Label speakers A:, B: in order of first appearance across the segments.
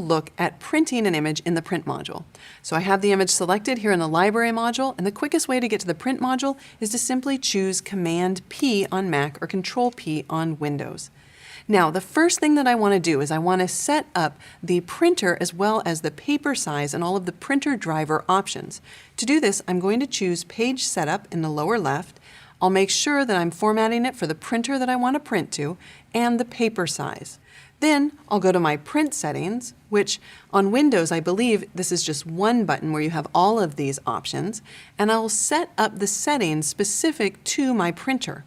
A: look at printing an image in the print module. So I have the image selected here in the library module, and the quickest way to get to the print module is to simply choose Command P on Mac or Control P on Windows. Now, the first thing that I want to do is I want to set up the printer as well as the paper size and all of the printer driver options. To do this, I'm going to choose Page Setup in the lower left. I'll make sure that I'm formatting it for the printer that I want to print to and the paper size. Then I'll go to my print settings, which on Windows, I believe this is just one button where you have all of these options, and I'll set up the settings specific to my printer.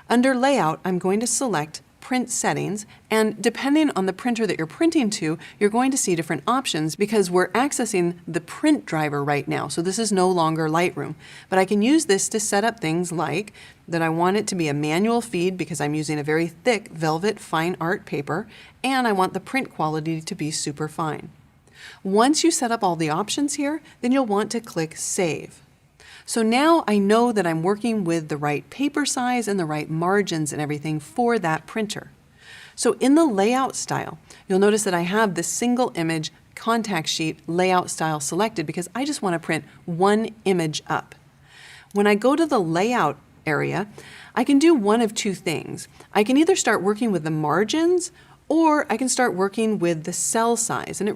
A: Under Layout, I'm going to select Print Settings, and depending on the printer that you're printing to, you're going to see different options because we're accessing the print driver right now, so this is no longer Lightroom. But I can use this to set up things like that I want it to be a manual feed because I'm using a very thick velvet fine art paper, and I want the print quality to be super fine. Once you set up all the options here, then you'll want to click Save. So now I know that I'm working with the right paper size and the right margins and everything for that printer. So in the layout style, you'll notice that I have the single image contact sheet layout style selected because I just want to print one image up. When I go to the layout area, I can do one of two things. I can either start working with the margins or I can start working with the cell size. And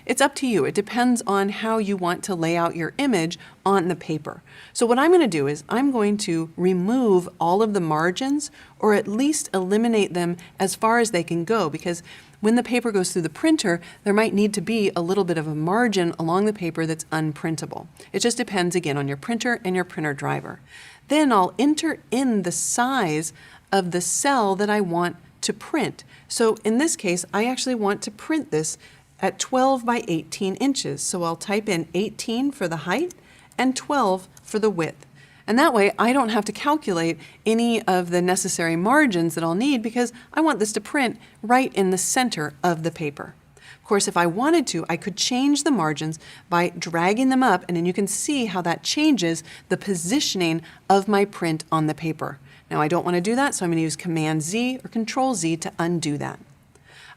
A: it's up to you. It depends on how you want to lay out your image on the paper. So what I'm going to do is I'm going to remove all of the margins or at least eliminate them as far as they can go because when the paper goes through the printer, there might need to be a little bit of a margin along the paper that's unprintable. It just depends again on your printer and your printer driver. Then I'll enter in the size of the cell that I want to print. So in this case, I actually want to print this at 12 by 18 inches. So I'll type in 18 for the height and 12 for the width. And that way I don't have to calculate any of the necessary margins that I'll need because I want this to print right in the center of the paper. Of course, if I wanted to, I could change the margins by dragging them up, and then you can see how that changes the positioning of my print on the paper. Now I don't want to do that, so I'm going to use Command Z or Control Z to undo that.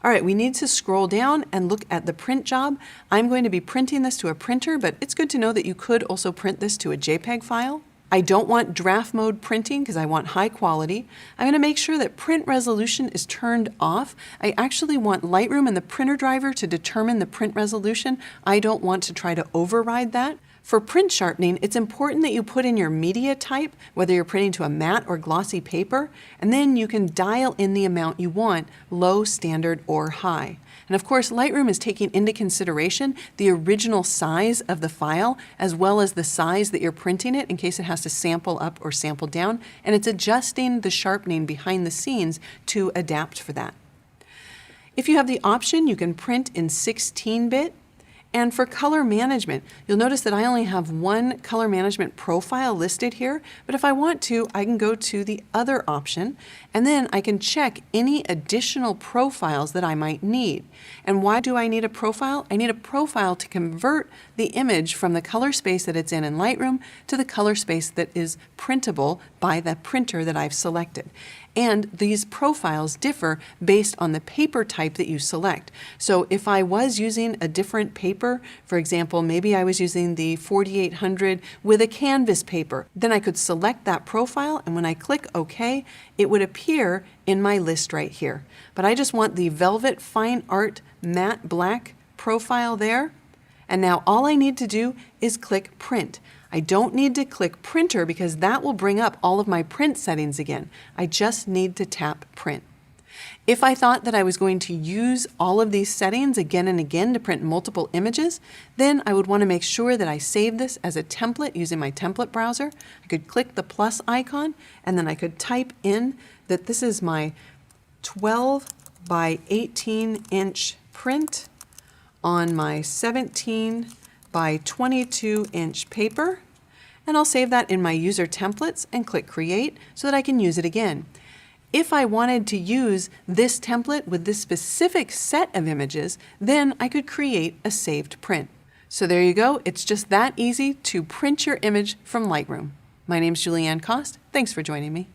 A: All right, we need to scroll down and look at the print job. I'm going to be printing this to a printer, but it's good to know that you could also print this to a JPEG file. I don't want draft mode printing because I want high quality. I'm going to make sure that print resolution is turned off. I actually want Lightroom and the printer driver to determine the print resolution. I don't want to try to override that. For print sharpening, it's important that you put in your media type, whether you're printing to a matte or glossy paper, and then you can dial in the amount you want, low, standard, or high. And of course, Lightroom is taking into consideration the original size of the file as well as the size that you're printing it in case it has to sample up or sample down, and it's adjusting the sharpening behind the scenes to adapt for that. If you have the option, you can print in 16-bit. And for color management, you'll notice that I only have one color management profile listed here, but if I want to, I can go to the other option, and then I can check any additional profiles that I might need. And why do I need a profile? I need a profile to convert the image from the color space that it's in Lightroom to the color space that is printable by the printer that I've selected. And these profiles differ based on the paper type that you select. So if I was using a different paper, for example, maybe I was using the 4800 with a canvas paper, then I could select that profile, and when I click OK, it would appear in my list right here. But I just want the Velvet Fine Art Matte Black profile there. And now all I need to do is click Print. I don't need to click Printer because that will bring up all of my print settings again. I just need to tap Print. If I thought that I was going to use all of these settings again and again to print multiple images, then I would want to make sure that I save this as a template using my template browser. I could click the plus icon, and then I could type in that this is my 12 by 18 inch print on my 17 by 22 inch paper, and I'll save that in my user templates and click Create so that I can use it again. If I wanted to use this template with this specific set of images, then I could create a saved print. So there you go. It's just that easy to print your image from Lightroom. My name's Julianne Cost. Thanks for joining me.